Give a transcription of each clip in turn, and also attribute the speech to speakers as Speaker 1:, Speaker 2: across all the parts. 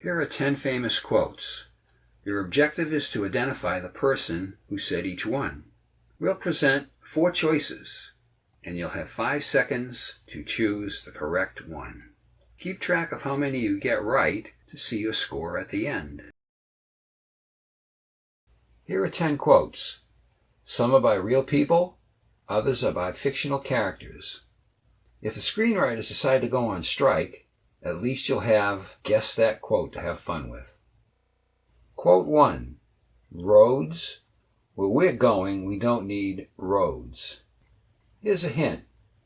Speaker 1: Here are 10 famous quotes. Your objective is to identify the person who said each one. We'll present 4 choices, and you'll have 5 seconds to choose the correct one. Keep track of how many you get right to see your score at the end. Here are 10 quotes. Some are by real people, others are by fictional characters. If the screenwriters decide to go on strike, at least you'll have Guess That Quote to have fun with. Quote 1. Roads? Where we're going, we don't need roads. Here's a hint.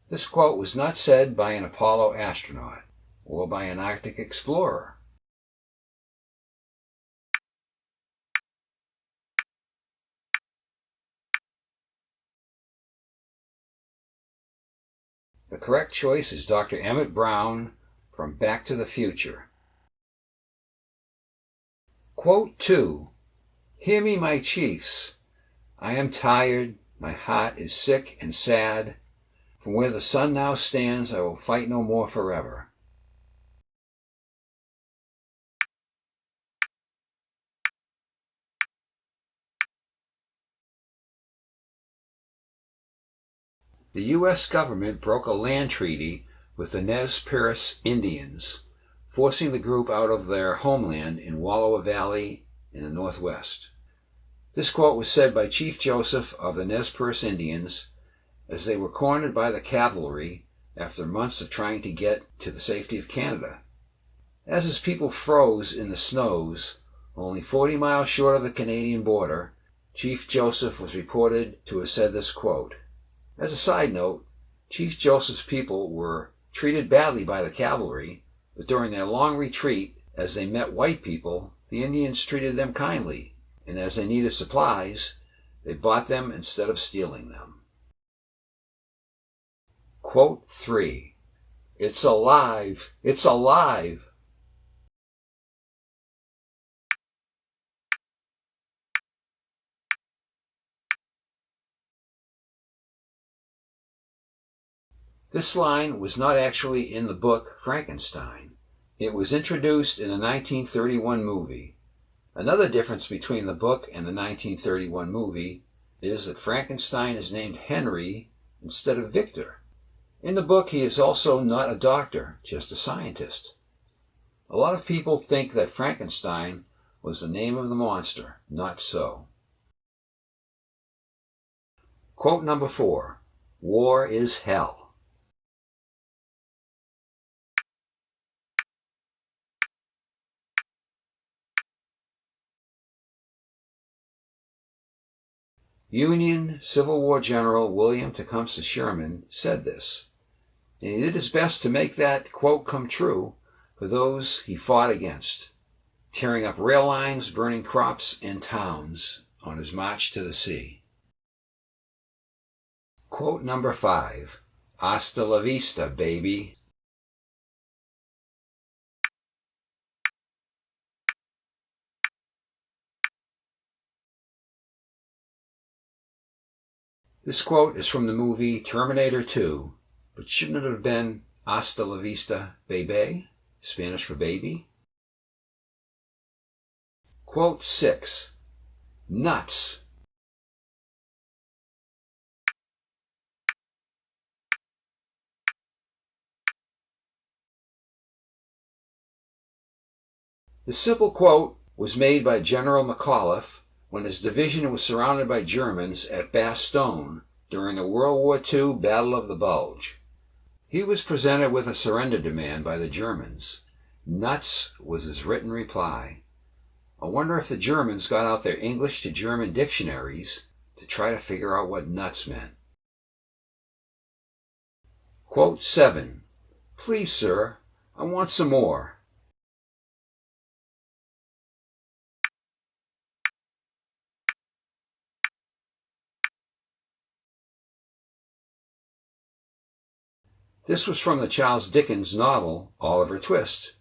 Speaker 1: This quote was not said by an Apollo astronaut or by an Arctic explorer. The correct choice is Dr. Emmett Brown from Back to the Future. Quote 2. Hear me, my chiefs. I am tired, my heart is sick and sad. From where the sun now stands, I will fight no more forever. The U.S. government broke a land treaty with the Nez Perce Indians, forcing the group out of their homeland in Wallowa Valley in the Northwest. This quote was said by Chief Joseph of the Nez Perce Indians as they were cornered by the cavalry after months of trying to get to the safety of Canada. As his people froze in the snows, only 40 miles short of the Canadian border, Chief Joseph was reported to have said this quote. As a side note, Chief Joseph's people were treated badly by the cavalry, but during their long retreat, as they met white people, the Indians treated them kindly, and as they needed supplies, they bought them instead of stealing them. Quote 3. It's alive! It's alive! This line was not actually in the book Frankenstein. It was introduced in a 1931 movie. Another difference between the book and the 1931 movie is that Frankenstein is named Henry instead of Victor. In the book, he is also not a doctor, just a scientist. A lot of people think that Frankenstein was the name of the monster. Not so. Quote number 4. War is hell. Union Civil War General William Tecumseh Sherman said this, and he did his best to make that quote come true for those he fought against, tearing up rail lines, burning crops and towns on his march to the sea. Quote number 5. Hasta la vista, baby. This quote is from the movie Terminator 2, but shouldn't it have been Hasta la vista, baby, Spanish for baby? Quote 6. Nuts! The simple quote was made by General McAuliffe when his division was surrounded by Germans at Bastogne during the World War II Battle of the Bulge. He was presented with a surrender demand by the Germans. Nuts was his written reply. I wonder if the Germans got out their English to German dictionaries to try to figure out what nuts meant. Quote 7. Please, sir, I want some more. This was from the Charles Dickens novel Oliver Twist.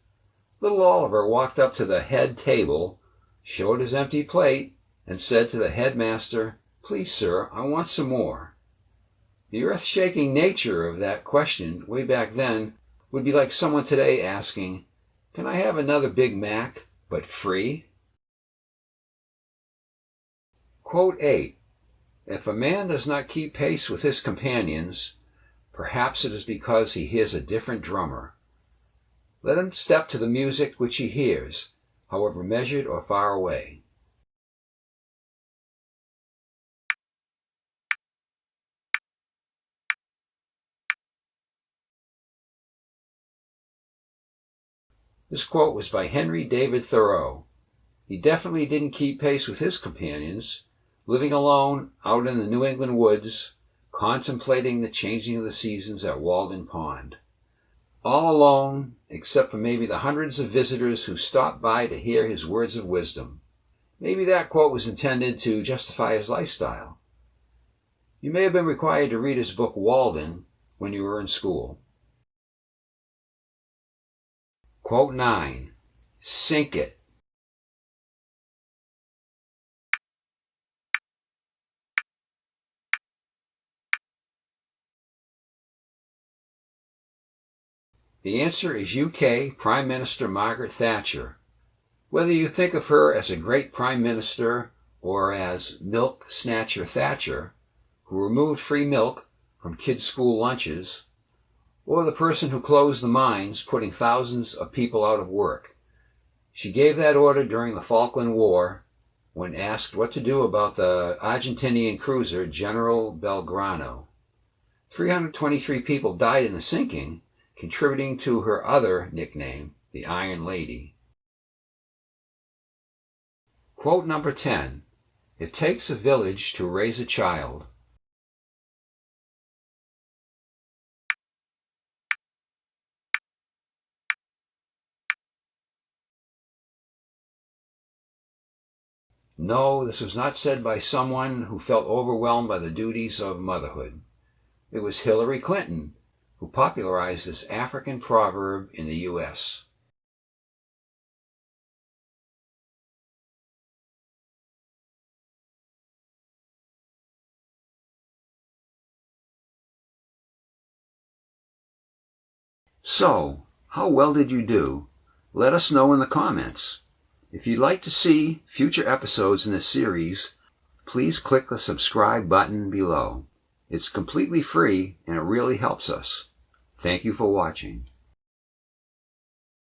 Speaker 1: Little Oliver walked up to the head table, showed his empty plate, and said to the headmaster, Please, sir, I want some more. The earth-shaking nature of that question way back then would be like someone today asking, Can I have another Big Mac, but free? Quote 8. If a man does not keep pace with his companions, perhaps it is because he hears a different drummer. Let him step to the music which he hears, however measured or far away. This quote was by Henry David Thoreau. He definitely didn't keep pace with his companions, living alone out in the New England woods, contemplating the changing of the seasons at Walden Pond. All alone, except for maybe the hundreds of visitors who stopped by to hear his words of wisdom. Maybe that quote was intended to justify his lifestyle. You may have been required to read his book Walden when you were in school. Quote 9. Sink it. The answer is UK Prime Minister Margaret Thatcher. Whether you think of her as a great Prime Minister or as Milk Snatcher Thatcher, who removed free milk from kids' school lunches, or the person who closed the mines, putting thousands of people out of work, she gave that order during the Falkland War when asked what to do about the Argentinian cruiser General Belgrano. 323 people died in the sinking, contributing to her other nickname, the Iron Lady. Quote number 10. It takes a village to raise a child. No, this was not said by someone who felt overwhelmed by the duties of motherhood. It was Hillary Clinton who popularized this African proverb in the U.S. So, how well did you do? Let us know in the comments. If you'd like to see future episodes in this series, please click the subscribe button below. It's completely free and it really helps us. Thank you for watching.